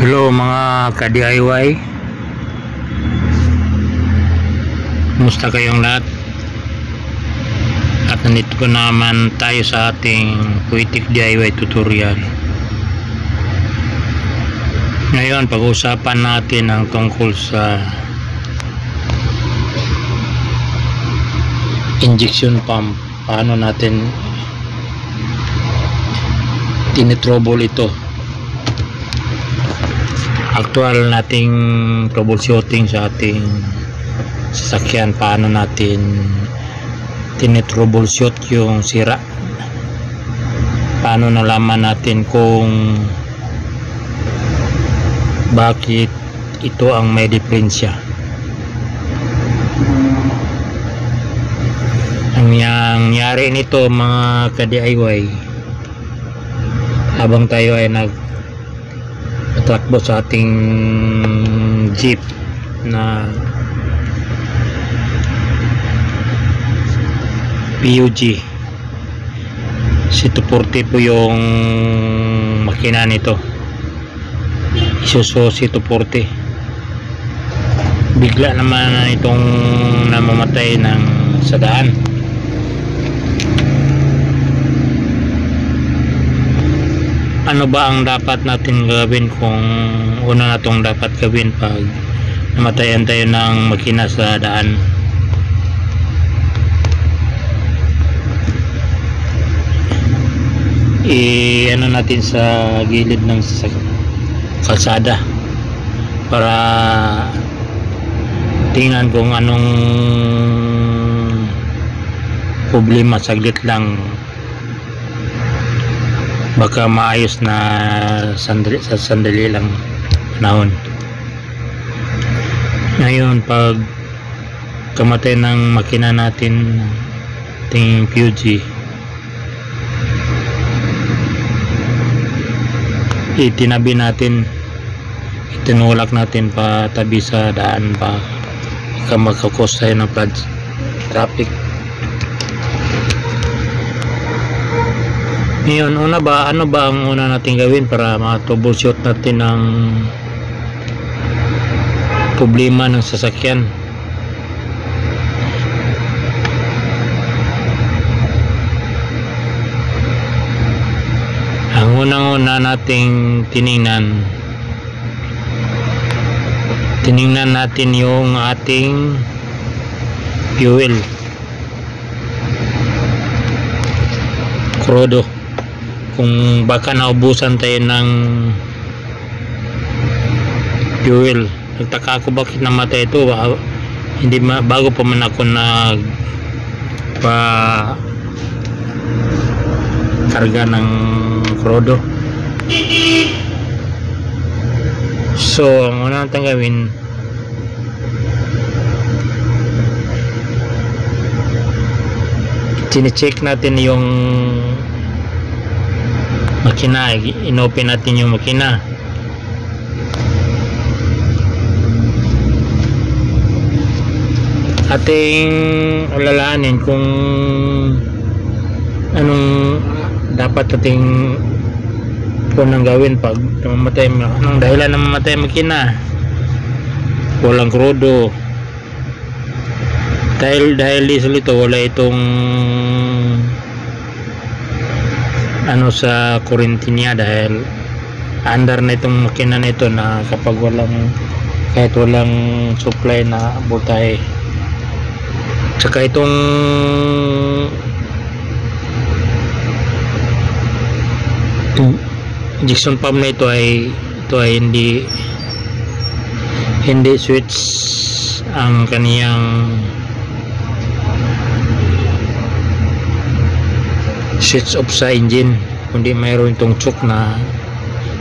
Hello mga ka-DIY, kumusta kayong lahat? At nandito po naman tayo sa ating poetic DIY tutorial. Ngayon pag-uusapan natin ang tungkol sa injection pump. Paano natin tinitrouble ito. Actual nating troubleshooting sa ating sasakyan, paano natin tinitroubleshoot yung sira, paano nalaman natin kung bakit ito ang may diferensya. Ang nangyari nito mga ka-DIY, habang tayo ay nagtatakbo sa ating jeep na PUG C240 po yung makina nito, Isuzu C240. Bigla naman itong namamatay sa daan. Ano ba ang dapat natin gawin? Kung una na itong dapat gawin pag namatayan tayo ng makina sa daan, ano natin sa gilid ng kalsada para tingnan kung anong problema. Saglit lang, baka maayos na sandali lang panahon. Ngayon pag kamatay ng makina natin, ting PUG, itinabi natin, itinulak natin pa tabi sa daan pa magkakos tayo ng traffic. Ngayon, ano ba ang una natin gawin para ma-troubleshoot natin ang problema ng sasakyan? Ang unang-una nating tiningnan natin yung ating fuel, krudo. Kung baka naubusan tayo ng fuel. Nagtaka ako bakit namatay ito. Hindi bago pa man ako karga ng krudo. So ang una natin gawin, chine-check natin yung makina, inopen natin yung makina. Ating alalahanin kung anong dapat ating unang gawin pag mamatay, anong dahilan na mamatay makina. Walang krudo, dahil diesel ito, wala itong sa kurente niya, dahil under na itong makina nito na kapag kahit walang supply na voltahe. Tsaka itong injection pump na ito ay hindi switch ang kaniyang switch off sa engine, kundi mayroon itong choke na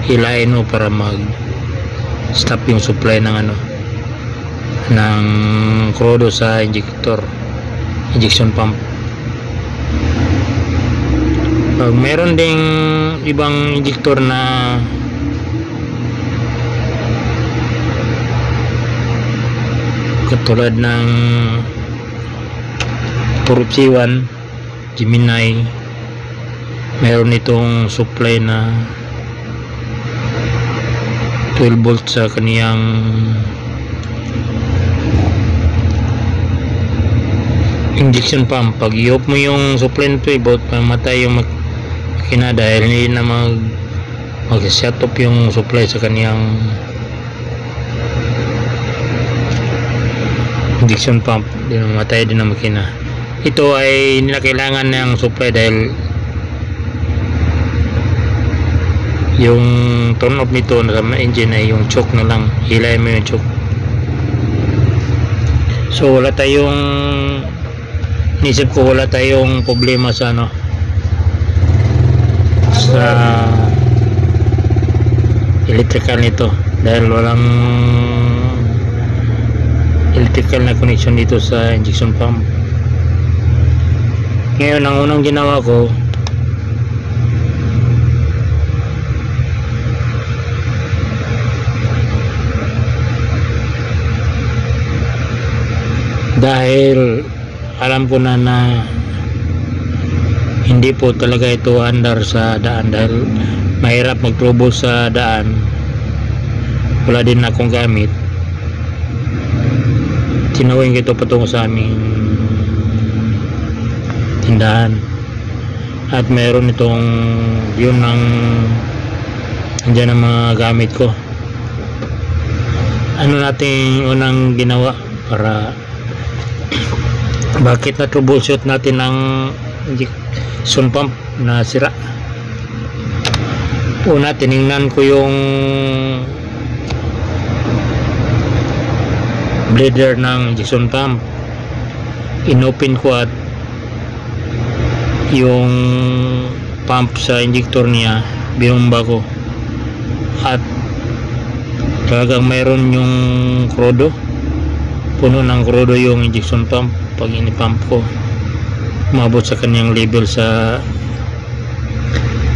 hilain mo para mag stop yung supply ng krudo sa injection pump. Pag mayroon ding ibang injector na katulad ng C1, Gemini, mayroon itong supply na 12 volts sa kaniyang injection pump. Pag i-off mo yung supply ng 12 volt, mamatay yung makina dahil hindi na mag-shut off yung supply sa kaniyang injection pump. Hindi na mamatay din ang makina. Ito ay hindi na kailangan ng supply dahil yung turn off nito na engine ay yung choke na lang, hilay mo yung choke. So wala tayong, nisip ko wala tayong problema sa sa electrical nito dahil walang electrical na connection dito sa injection pump. Ngayon ang unang ginawa ko, dahil alam ko na hindi po talaga ito andar sa daan dahil mahirap mag-trouble sa daan, wala din akong gamit, tinawin ko ito patungo sa aming tindahan at mayroon itong yun ang andyan ang mga gamit ko. Ano natin unang ginawa para bakit na troubleshoot natin ang injection pump na sira? Una, tiningnan ko yung bleeder ng injection pump, inopen ko at yung pump sa injector niya binumba ko at talagang mayroon yung krodo, puno ng krodo yung injection pump. Pag inipump ko, umabot sa kanyang level sa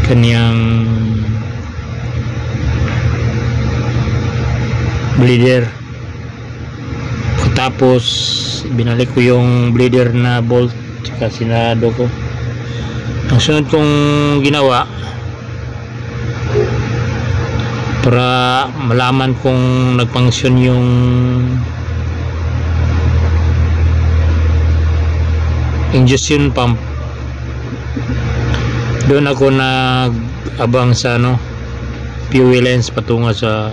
kanyang bleeder. Tapos binalik ko yung bleeder na bolt tsaka sinado ko. Ang sunod kong ginawa para malaman kung nagfunction yung injection pump, doon ako nag-abang sa fuel lines patungo sa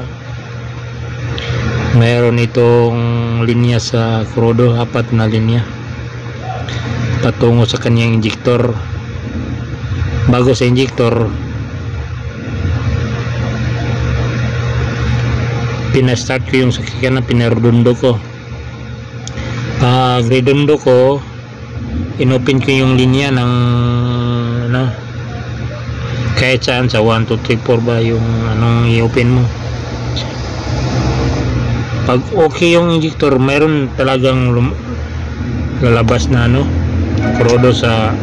mayroon itong linya sa krodo, 4 na linya patungo sa kanyang injector. Bago sa injector, pinastart ko yung sakyan na pinaredondo ko. Pag redondo ko, inopen ko yung linya ng kahit saan sa 1, 2, 3, 4 ba yung anong i-open mo. Pag okay yung injector, mayroon talagang lalabas na krodo sa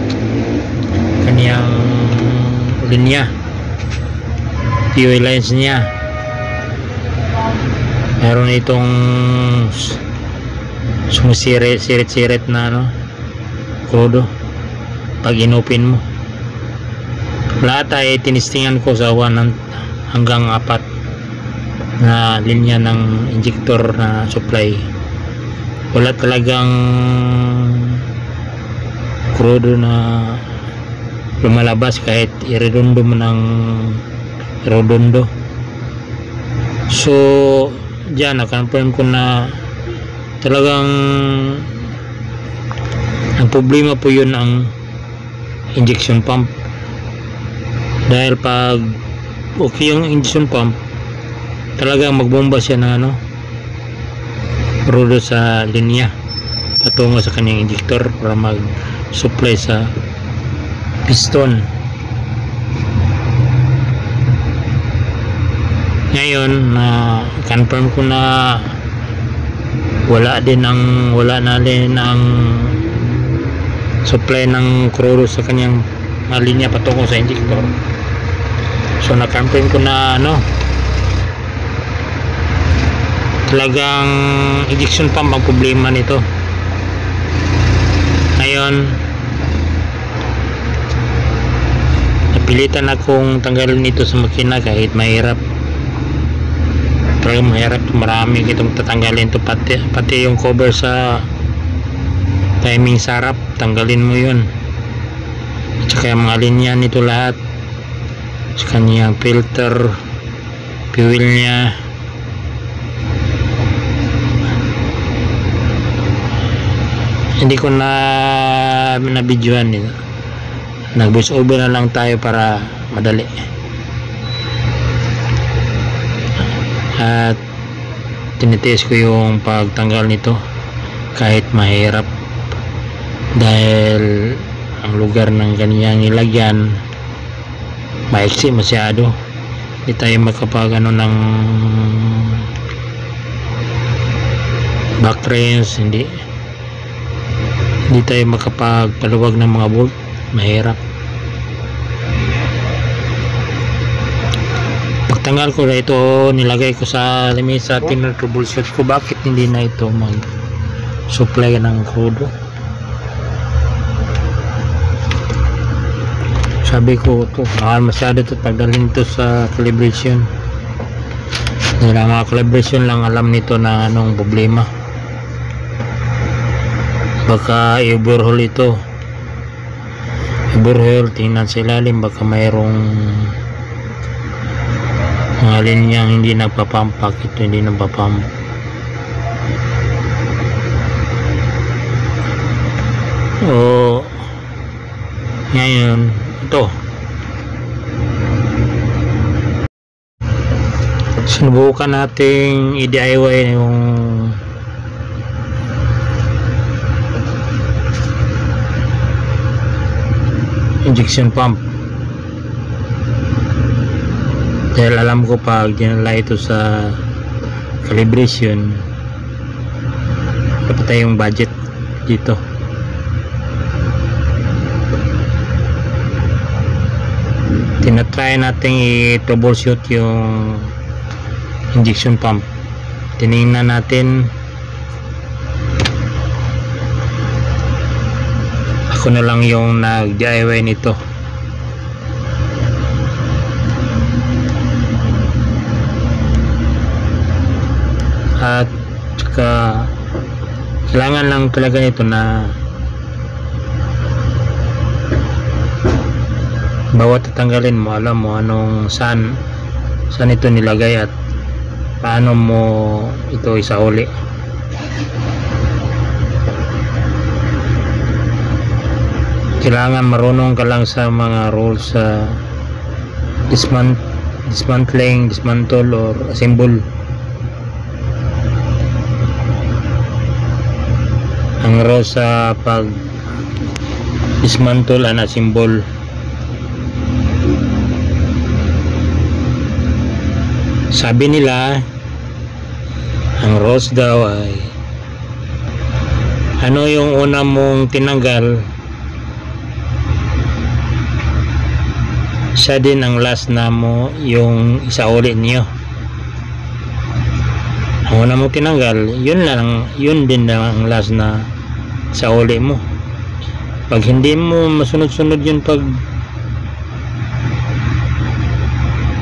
kaniyang linya, fuel lines niya. Mayroon itong sumisirit-sirit na krodo pag inopen mo. Lahat ay tinistingan ko sa 1 hanggang 4 na linya ng injector na supply. Wala talagang krodo na lumalabas kahit iredondo mo ng redondo. So dyan na-confirm ko na talagang ang problema po yun ang injection pump. Dahil pag okay yung injection pump, talagang magbomba siya na rodo sa linya patungo sa kanyang injector para mag-supply sa piston. Ngayon na confirm ko na wala na din ang supply ng krodo sa kanyang linya patungo sa injector. So na-confirm ko na talagang injection pump ang problema nito. Ngayon napilitan akong tanggalin ito sa makina kahit mahirap. talagang mahirap. Marami itong tatanggalin to, pati yung cover sa timing sarap, tanggalin mo yun, at saka yung mga linya nito lahat, sa kanyang filter, fuel nya. Hindi ko na videoan nito, nag voice over na lang tayo para madali. At tinitest ko yung pagtanggal nito kahit mahirap, dahil ang lugar ng kanyang nilagyan maiksi masyado. Hindi tayo makapag ng back range, hindi tayo makapagpaluwag ng mga bolt, mahirap. Pagtanggal ko na ito, nilagay ko sa lamesa, troubleshoot ko bakit hindi na ito mag supply ng crudo. Sabi ko ito, mahal masyado ito pagdalhin ito sa calibration. Dahil ang mga calibration lang alam nito na anong problema. Baka i-overhaul ito, tingnan sa ilalim, baka mayroong mga linyang hindi nagpapump. Ito hindi nagpapump. O ngayon ito, sinubukan nating i-DIY yung injection pump, dahil alam ko pag dinala ito sa calibration dapat tayong budget dito. Tinatry natin i-troubleshoot yung injection pump. Tinignan natin, ako na lang yung nag-DIY nito. At saka kailangan lang talaga nito na bawat tatanggalin mo, alam mo anong saan ito nilagay at paano mo ito isauli. Kailangan marunong ka lang sa mga rules sa dismantling, dismantle or assemble. Ang rules sa pag dismantle and assemble, sabi nila, ang rules daw ay ano yung una mong tinanggal, siya din ang last na mo yung isauli niyo. Ang una mong tinanggal, yun din ang last na isauli mo. Pag hindi mo masunod-sunod yun pag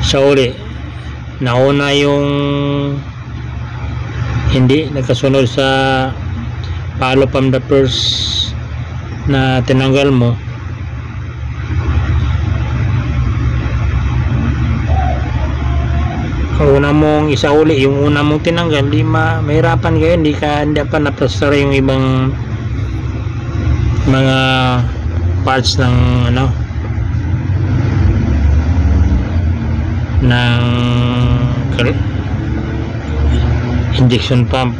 isauli, nauna yung hindi nagkasunod sa follow from the first na tinanggal mo, ang una mong isauli, yung una mong tinanggal, mahirapan kayo, hindi pa napasara yung ibang mga parts ng ng injection pump.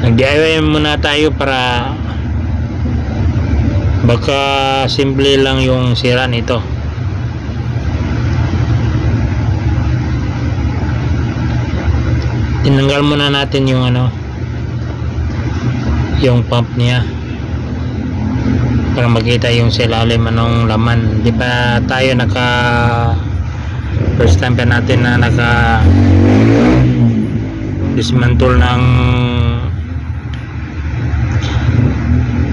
Nag-DIY muna tayo para baka simple lang yung sira nito. Tinanggal muna natin yung yung pump niya para makita yung sa ilalim anong laman. Di pa tayo first time pa natin na dismantle ng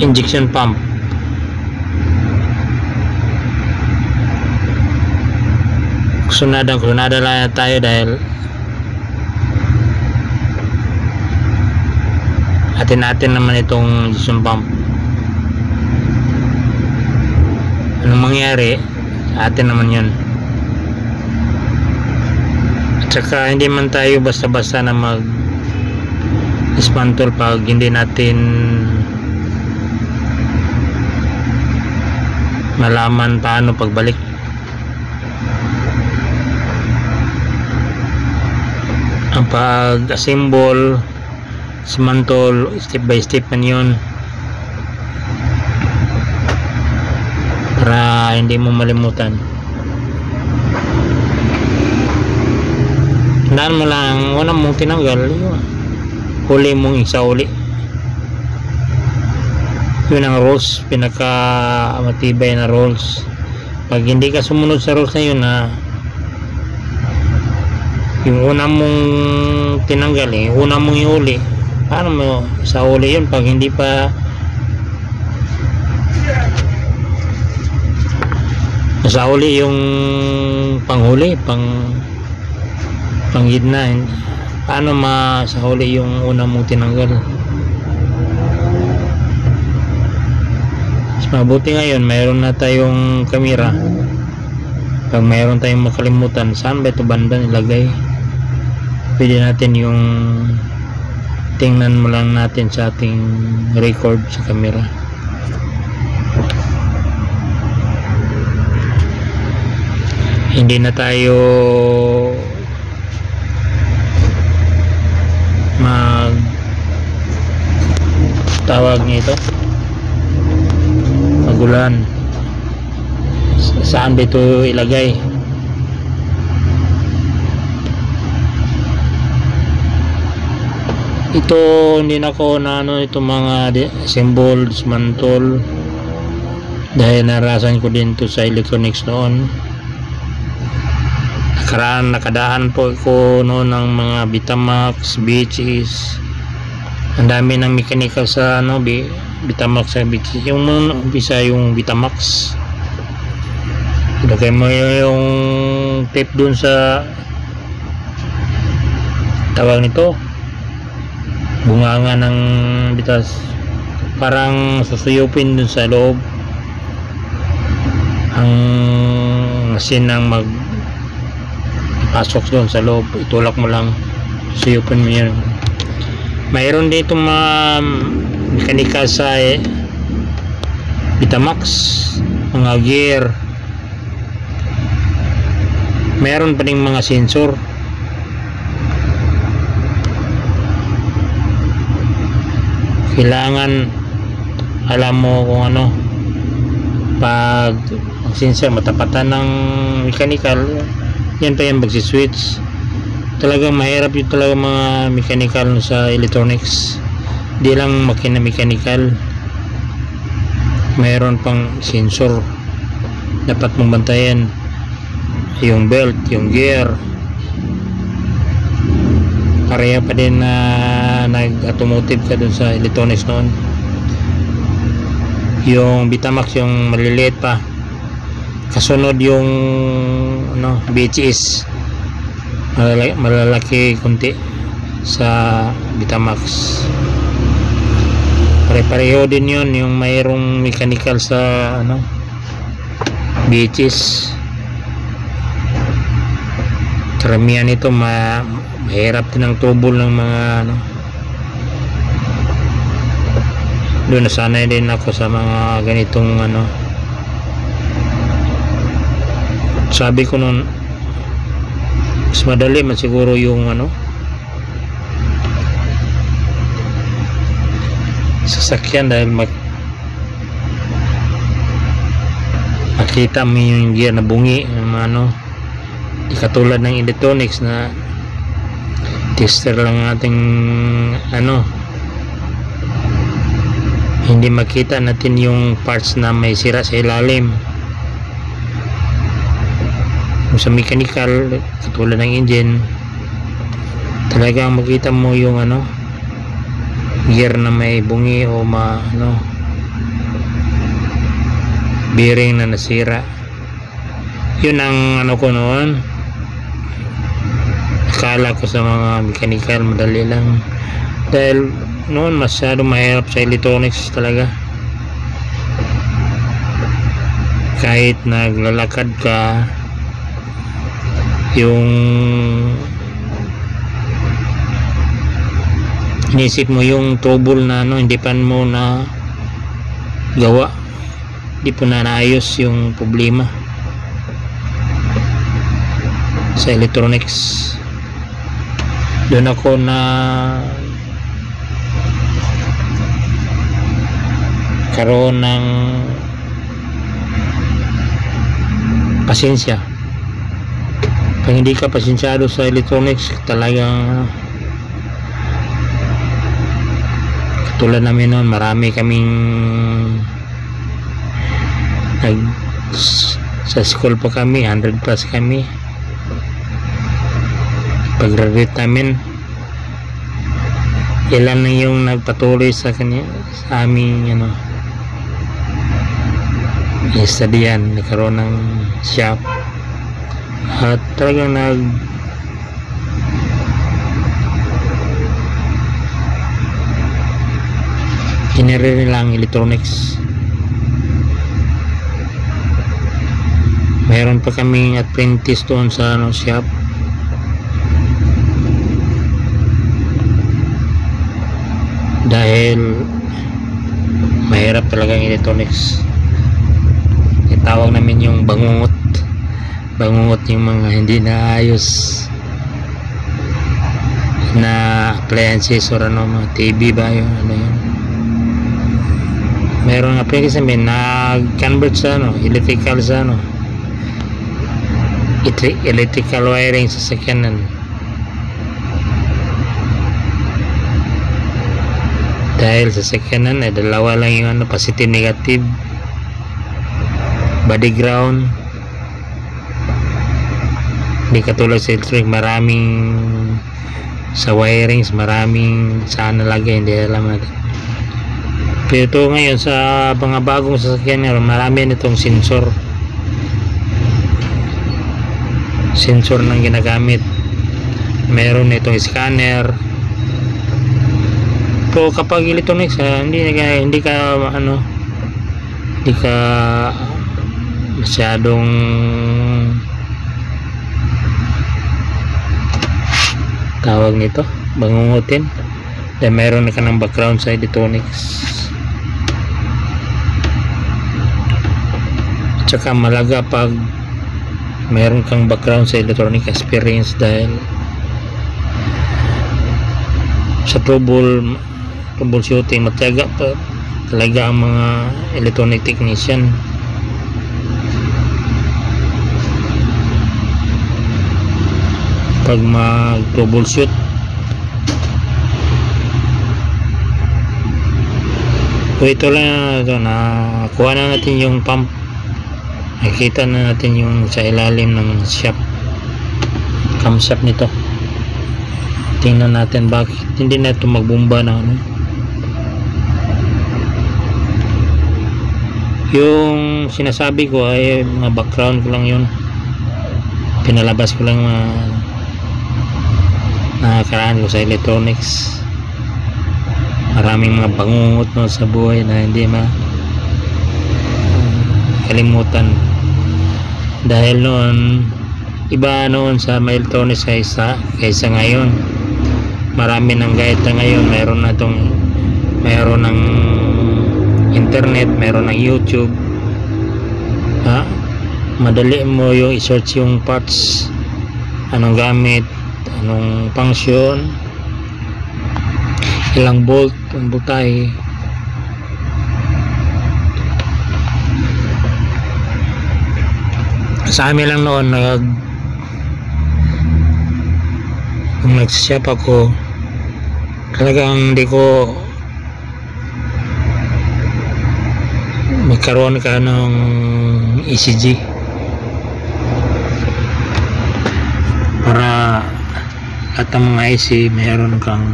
injection pump. Sunada lang tayo dahil atin naman itong injection pump. Anong mangyari sa atin naman yun. At saka hindi man tayo basta-basta na mag dismantle pag hindi natin malaman paano pagbalik. Ang pag-assemble, dismantle, step by step man yun para hindi mo malimutan. Tandaan mo lang, unang mong tinanggal yun, huli mong isauli. Yun ang rules, pinaka matibay na rules. Pag hindi ka sumunod sa rules na yun, yung una mong tinanggal una mong ihuli, paano mo isauli yun pag hindi pa nasauli yung panghuli, panggitna? Paano masahuli yung una mong tinanggal? Mas mabuti ngayon mayroon na tayong kamera. Pag mayroon tayong makalimutan, saan ba ito banda nilagay, pwede natin yung tingnan mo lang natin sa ating record sa camera. Hindi na tayo tawag nito magulan. Saan ba ito ilagay? Ito hindi na ko na itong mga symbol, dismantle, dahil narasan ko din to sa electronics noon. Nakadaan po ko noon ng mga Betamax, BHS. Ang dami ng mechanical sa Betamax sa BHS. Yung umpisa yung Betamax, ilagay mo yung tape dun sa tawag nito, bunganga ng bitas, parang susuyupin dun sa loob ang machine ng pasok doon sa loob. Itulak mo lang, susuyupin mo yan. Mayroon dito mga mechanical sa Betamax, mga gear. Mayroon pa ding mga sensor. Kailangan alam mo kung ano, pag ang sensor matapatan ng mechanical, yan pa yan magsiswitch. Talagang mahirap yung talaga mga mechanical sa electronics. Di lang makina mechanical, mayroon pang sensor dapat mong bantayan. Yung belt, yung gear, pareha pa din na nag-automotive ka dun sa electronics noon. Yung Betamax yung maliliit pa, kasunod yung BHS malalaki kunti sa Betamax. Pare-pareho din yun yung mayroong mechanical sa BHS. Karamihan ito mahirap din ang trouble ng mga doon nasanay din ako sa mga ganitong sabi ko noon, mas madali man siguro yung sasakyan dahil makita mo yung gear na bungi, di katulad ng electronics na tester lang ating hindi makita natin yung parts na may sira sa ilalim. Kung sa mechanical, katulad ng engine, talagang makita mo yung gear na may bungi o bearing na nasira. Yun ang ko noon. akala ko sa mga mechanical madali lang, dahil noon masyado mahirap sa electronics talaga. Kahit naglalakad ka, yung inisip mo yung trouble na hindi pa mo na gawa, hindi po na naayos yung problema sa electronics. Doon ako na karoon ng pasensya. Pag hindi ka pasensyado sa electronics, talagang tulad namin noon, marami kaming sa school pa kami, 100 plus kami. Pag graduate namin, ilan na yung nagpatuloy sa kanya, sa aming studian, nagkaroon ng shop, at talagang generate lang electronics. Mayroon pa kaming apprentice doon sa shop. Dahil mahirap talaga ang electronics. Itawag namin yung bangungot yung mga hindi naayos na appliances or mga TV ba yun, yun. Meron application namin nag-convert sa electrical sa electrical wiring sa sakyanan. Dahil sa sakyanan ay dalawa lang yung positive negative, body ground. Hindi katulad sa electric, maraming sa wirings, maraming saan nalagay, hindi alam natin. Pero ito ngayon sa mga bagong sasakyan, marami nitong sensor nang ginagamit. Meron nitong scanner. Pero kapag electronics, hindi ka masyadong tawag nito, bangungutin, dahil meron ka ng background sa electronics. Tsaka malaga pag meron kang background sa electronic experience, dahil sa troubleshooting matyaga pa talaga ang mga electronic technician. Pag mag-troubleshoot, ito lang nakuha na natin yung pump. Nakita na natin yung sa ilalim ng shop, camshaft nito. Tingnan natin bakit hindi na ito magbomba na yung sinasabi ko ay mga background ko lang yun, pinalabas ko lang nakakaraan ko sa electronics. Maraming mga bangungot sa buhay na hindi kalimutan, dahil noon iba noon sa electronics kaysa ngayon. Marami ng gaeta ngayon, mayroon ng internet, mayroon ng YouTube, madali mo yung i-search yung parts, anong gamit, anong function, ilang bolt ang butay. Sa amin lang noon, kung nagsishop ako, talagang hindi ko magkaroon ka ng ECG para at ang mga IC mayroon kang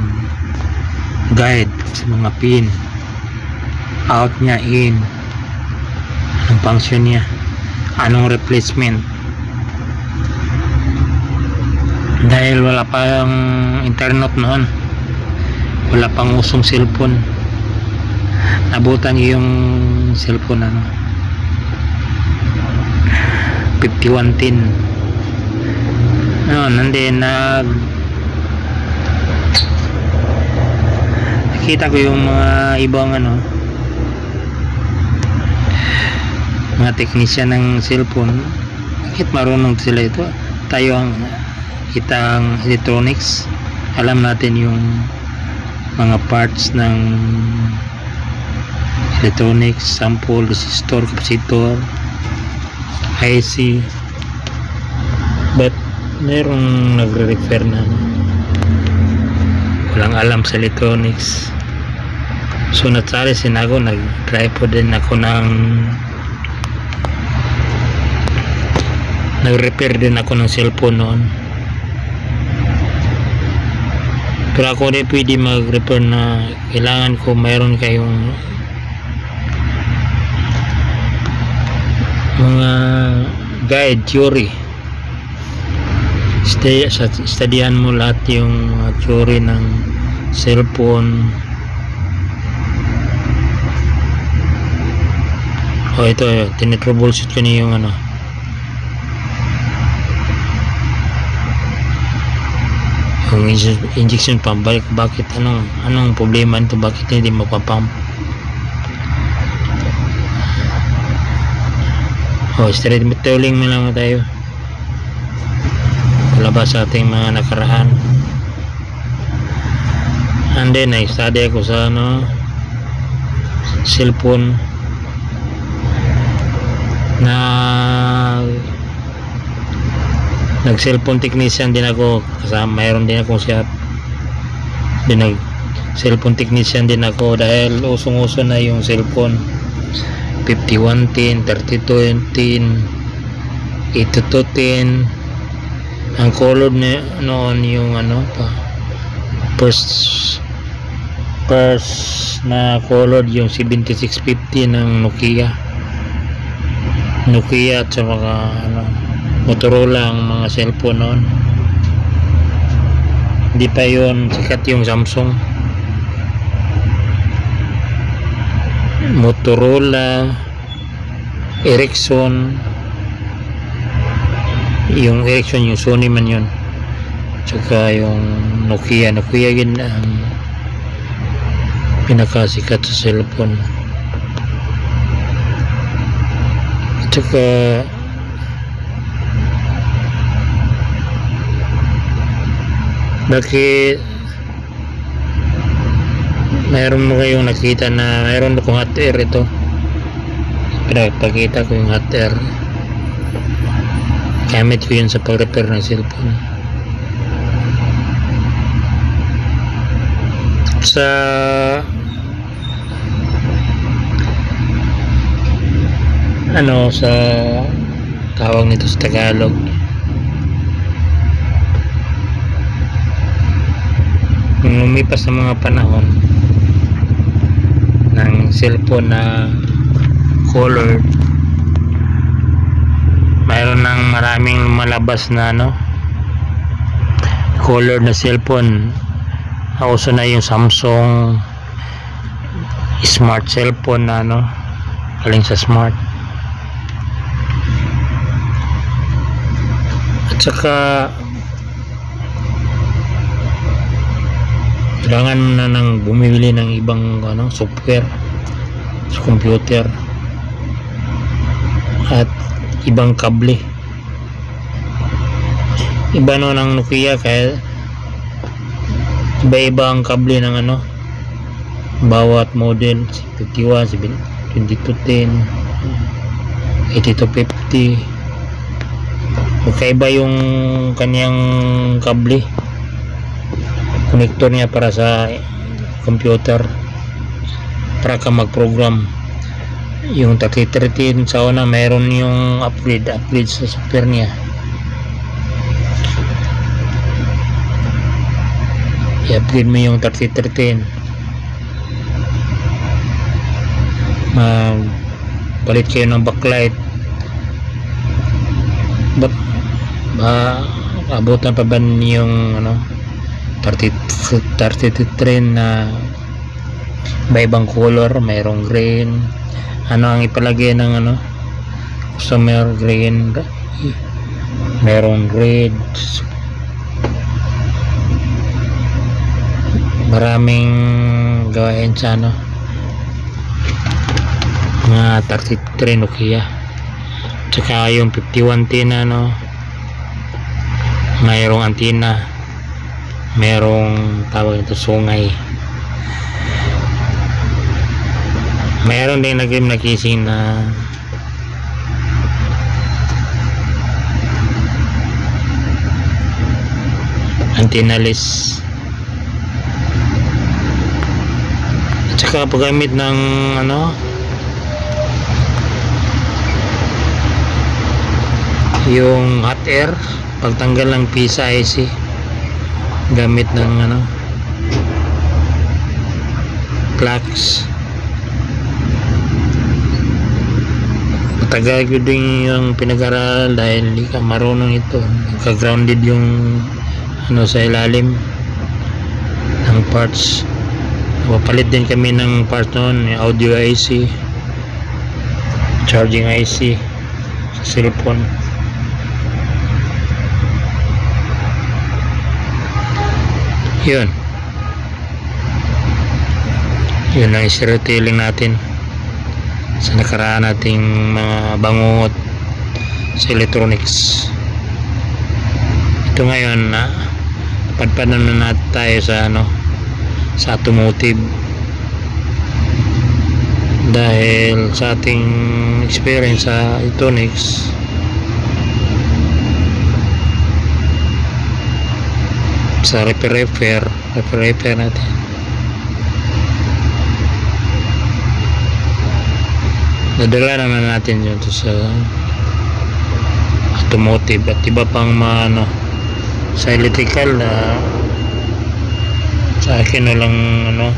guide sa mga pin, out nya, in, anong function nya, anong replacement. dahil wala pang internet noon, wala pang usong cellphone. Nabutan yung cellphone 5110 nandun nakita ko yung mga ibang mga technician ng cellphone. Bakit marunong sila ito? Tayo ang kitang electronics, alam natin yung mga parts ng electronics, sample, resistor, capacitor, IC, but mayroong nagre-refer na walang alam sa electronics. So natsari ako, nag-try po din ako nag-repair din ako ng cellphone noon, pero ako din pwede mag-repair na kailangan ko mayroon kayong mga guide, theory. Studihan mo lahat yung theory ng cellphone. Ito tinitroubleshoot ko niya yung yung injection pump. Bakit anong problema nito, bakit hindi mapapump? Straight tooling na lang tayo palabas sa ating mga nakaraan. And then study ako sa cellphone na nag cellphone technician din ako, kasama mayroon din akong shop din, nag cellphone technician din ako dahil usong-uso na yung cellphone 5110, 3210, 8210. Ang color noon yung first na color yung 7650 ng Nokia at sa mga Motorola ang mga cellphone noon. Hindi pa yun sikat yung Samsung, Motorola, Ericsson. Yung Ericsson, yung Sony man yun, tsaka yung Nokia yun ang pinakasikat sa cellphone. Tsaka bakit mayroon mo kayong nakita na mayroon akong hot air? Ito pinapakita ko yung hot air, gamit ko yun sa pag-repair ng cellphone. Sa sa tawag nito sa Tagalog, nung lumipas sa mga panahon ng cellphone na color, mayroon ng maraming malabas na color na cellphone. Uso na yung Samsung smart cellphone na galing sa smart. At saka kailangan mo na nang bumili ng ibang software sa computer at ibang kable. Iba ng Nokia, kaya iba-iba ang kable ng bawat model, 51, 2210, 8250. Magkaiba yung kanyang kable, connector niya para sa computer, para ka mag-program. Yung 3013 sa una mayroon yung upgrade sa software niya. I-upgrade mo yung 3013, palit kayo ng backlight, abutan pa ba yung ano 33 na ibang color, mayroong green, ano ang ipalagay ng ano customer, green, mayroong red, maraming gawain sa ano mga 33 Nokia. Tsaka yung 5110 na ano mayroong antenna, mayroong tawag ito sungay, mayroon din nag-game na casing na antenna-less. At saka paggamit ng ano yung hot air, pagtanggal ng PISA IC gamit ng ano flux. Matagal ko din yung pinag-aral dahil hindi ka marunong ito, nagka-grounded yung ano sa ilalim ng parts. Papalit din kami ng parts noon, audio IC, charging IC sa cellphone. Yun ang storytelling natin sa nakaraan nating mga bangungot sa electronics. Ito ngayon na padpadan na natin tayo sa ano sa automotive, dahil sa ating experience sa electronics sa repair natin. Nadala naman natin yun to sa automotive at iba pang ano sa electrical na sa akin walang ano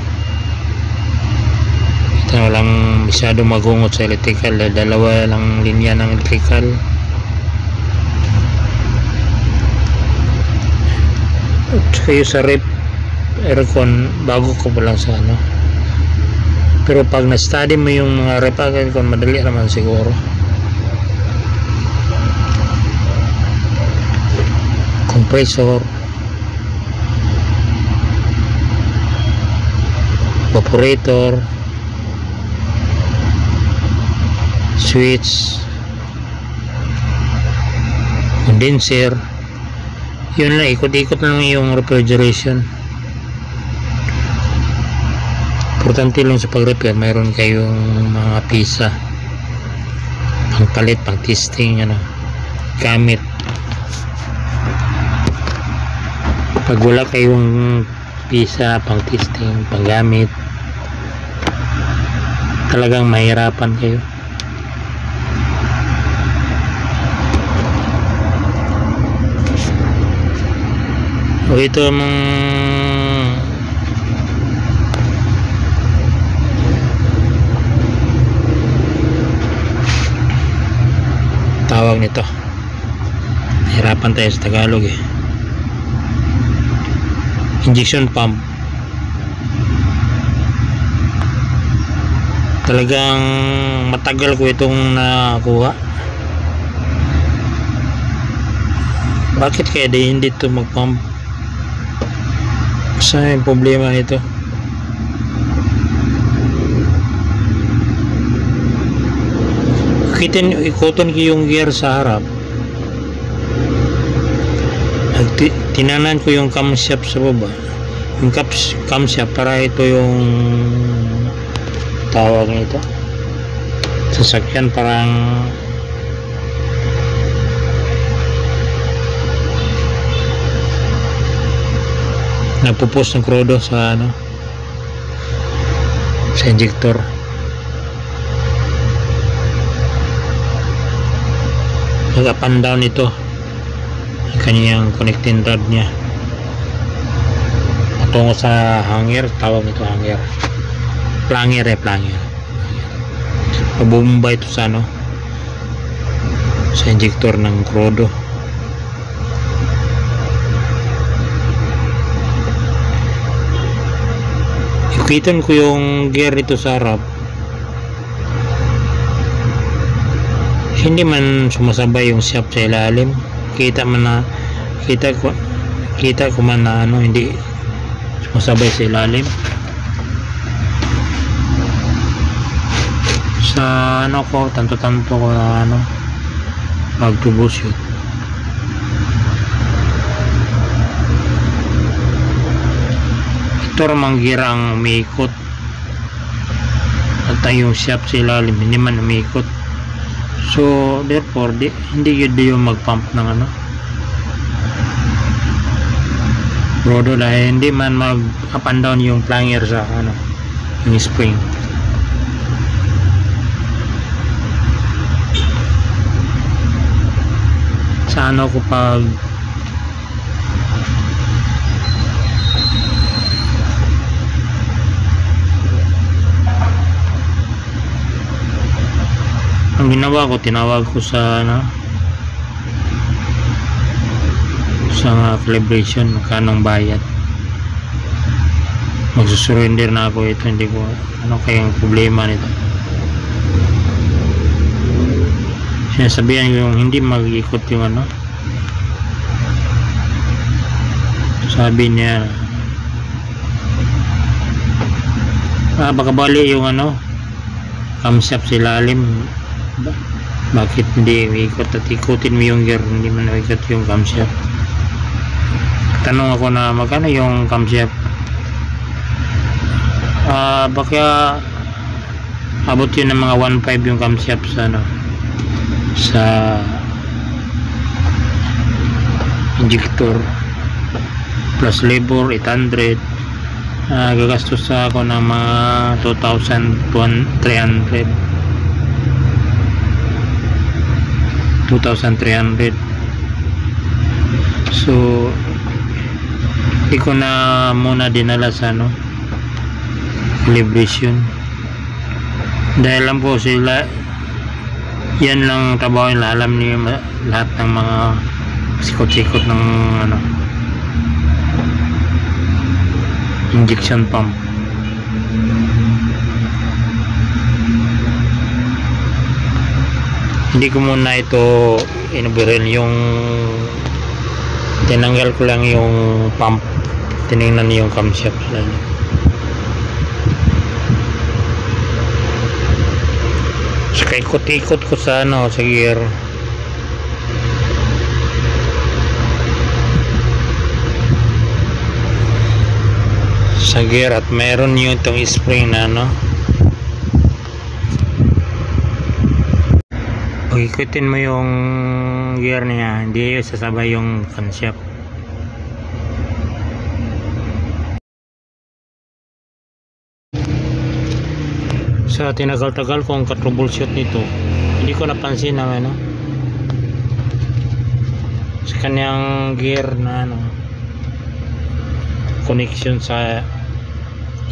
ito walang masyado magungot sa electrical, dalawa lang linya ng electrical. Kayo sa rep aircon bago ko pa lang sa ano, pero pag na-study mo yung mga rep aircon madali naman siguro. Compressor, evaporator, switch, condenser, yun lang, ikot-ikot lang yung refrigeration. Importante lang sa pag-repair mayroon kayong mga pisa pang palit, pang testing ano gamit. Pag wala kayong pisa pang testing, pang gamit, talagang mahirapan kayo. O ito mga tawag nito, hirapan tayo sa Tagalog injection pump. Talagang matagal ko itong nakuha. Bakit kaya hindi ito mag-pump? Saan yung problema nito? Ikutin ko yung gear sa harap, tinanan ko yung camshaft sa baba, yung camshaft para ito yung tawag nito sasakyan, parang nagpupos ng krodo sa ano sa injector. Nag-up and down ito ang kanyang connecting rod nya patungo sa hanger, tawag ito hanger, planger pabumba ito sa ano sa injector ng krodo. Sukitan ko yung gear dito sa harap, hindi man sumasabay yung shaft sa ilalim. Kita ko man na hindi sumasabay sa ilalim. Sa tanto-tanto ko na mag-troubleshoot. Ito ramang gear ang umiikot at yung shaft sa ilalim hindi man umiikot. So therefore hindi yun yung mag-pump ng rodo dahil hindi man mag up and down yung plunger sa yung spring. Sa ko pag ang ginawa ko, tinawag ko sa sa calibration magkanong bayad. Magsusurrender na ako ito, hindi ko kayang problema nito. Sinasabihan ko yung hindi mag-ikot yung sabi niya baka bali yung camshaft sa ilalim. Bakit hindi ikot at ikutin mo yung gear, hindi man ikot yung camshaft. Tanong ako na magkano yung camshaft. Baka abot yun ng mga 1.5 yung camshaft sa injector plus labor 800. Gagastos ako ng mga 2,300. So hindi ko na muna dinala sa calibration dahil lang po sila yan lang trabaho nila, alam niyo lahat ng mga sikot-sikot ng injection pump. Hindi ko muna ito inuburin, yung tinanggal ko lang yung pump, tinignan yung camshaft lang. So ikot-ikot ko sa sa gear. Sa gear at meron yung itong spring na pag ikutin mo yung gear niya, hindi sasabay yung camshaft. Sa tinagal-tagal kong ka-troubleshoot nito, hindi ko napansin na sa kanyang gear na connection sa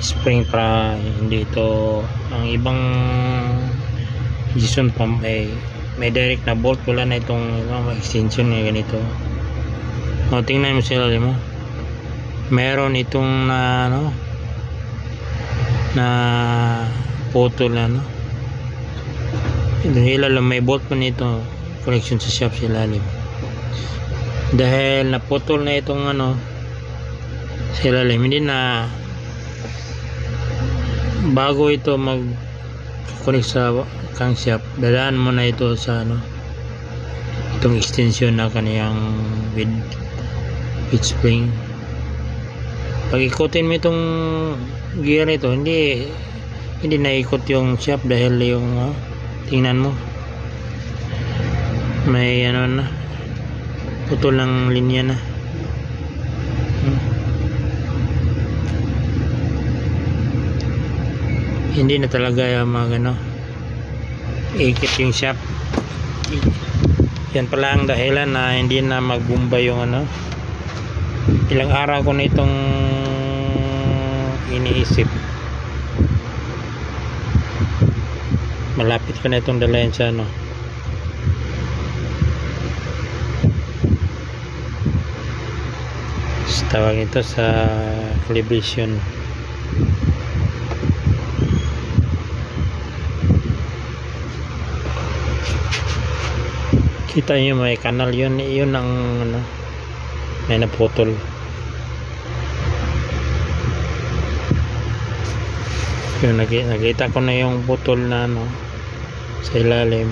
spring para hindi ito, ang ibang injection pump ay may direct na bolt, wala na itong extension na ganito. Tingnan mo sila mo, meron itong na putol na dahil may bolt pa nito connection sa shaft sa ilalim. Dahil naputol na itong sa ilalim, hindi na bago ito mag connect sa camshaft, dadaan mo na ito sa itong extension na kaniyang with spring. Pag ikutin mo itong gear ito, hindi naikot yung shaft dahil yung tingnan mo may na putol ng linya na. Hindi na talaga ikit yung shaft. Yan pala ang dahilan na hindi na magbumba yung ilang araw ko na itong iniisip. Malapit ko na itong dalayan sa tawag ito sa calibration. Kita nyo may kanal yun ang ano, may naputol. Yun, nakita ko na yung putol na ano sa ilalim.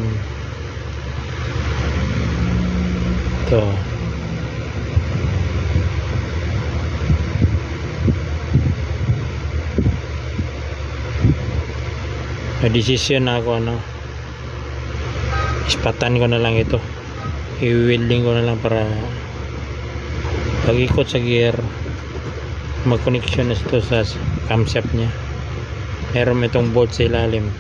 Ito. May decision na ako ano, ispatan ko na lang ito, i-welding ko na lang para pag ikot sa gear mag-connection na ito sa camshaft nya. Meron itong bolt sa ilalim,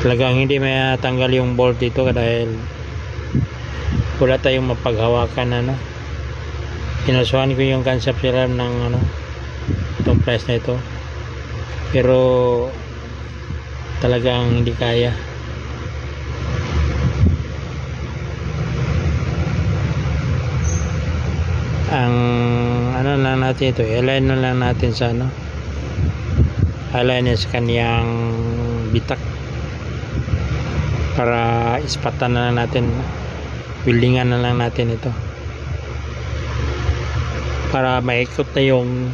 talagang hindi may tanggal yung bolt dito dahil wala tayong mapaghawakan ano. Inasuhan ko yung camshaft sa ilalim ng ano, itong price na ito, pero talagang hindi kaya. Ang ano lang natin ito, align na lang natin sa ano, align sa kaniyang bitak para ispatan na lang natin, weldingan na lang natin ito para maikot na yung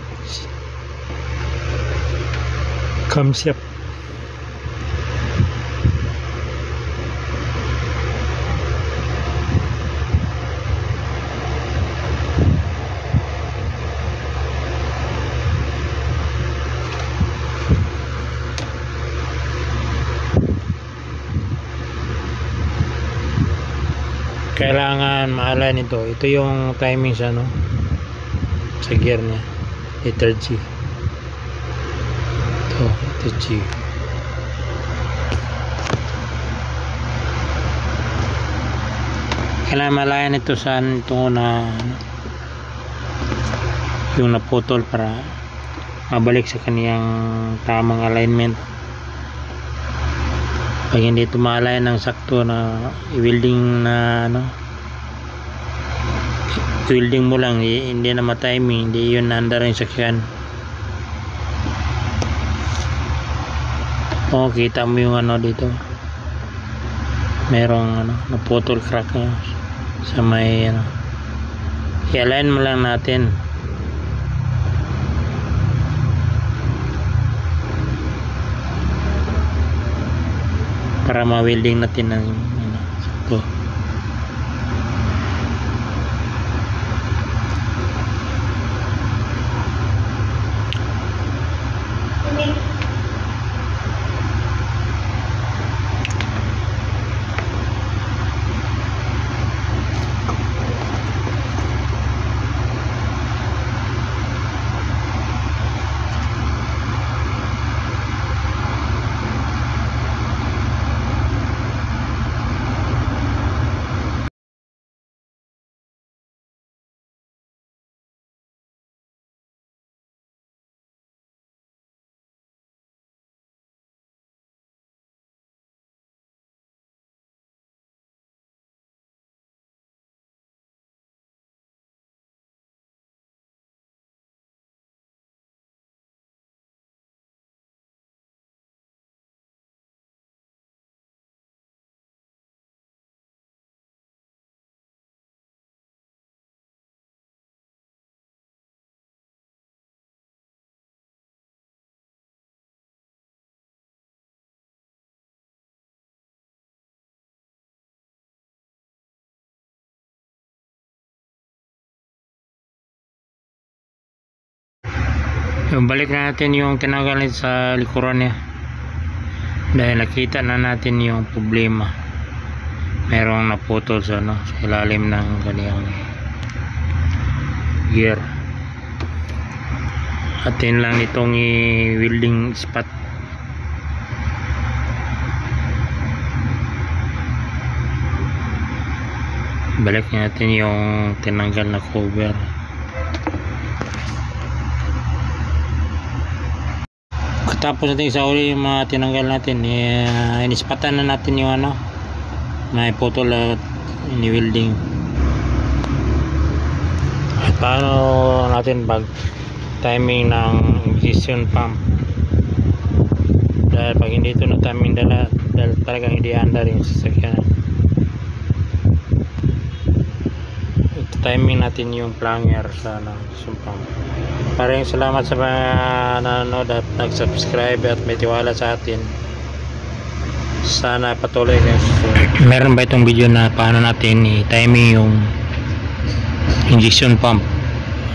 camshaft. Kailangan ma-align ito. Ito yung timing sa ano, sa gear niya, letter G. Ito, letter G. Kailangan ma-align ito sa ito na yung naputol para mabalik sa kaniyang tamang alignment. Pag hindi ito ma-align ng sakto na i-welding na ano, welding mo lang, hindi na ma-timing, hindi yun under yung section. Oh, kita mo yung ano dito, merong ano, naputol, crack na sa may ano. I-align mo lang natin para ma-welding natin ng ano, sakto. Balik na natin yung tinanggal sa likuran niya dahil nakita na natin yung problema, merong naputol sa, ano, sa ilalim ng kaniyang gear. Atin lang itong i-welding spot. Balik natin yung tinanggal na cover. Tapos natin sa uli yung mga tinanggal natin, inispatan na natin yung ano, may putol at ini-welding. At paano natin pag timing ng ignition pump, dahil pag hindi ito na timing dahil talagang hindi under yung sasakyan. timing natin yung planger sa sumpang. Maraming salamat sa mga nanonood at nag-subscribe at may tiwala sa atin. Sana patuloy kayo. Meron ba itong video na paano natin i-timing yung injection pump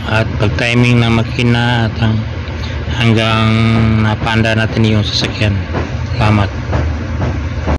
at pag-timing ng makina at hanggang napanda natin yung sasakyan. Salamat.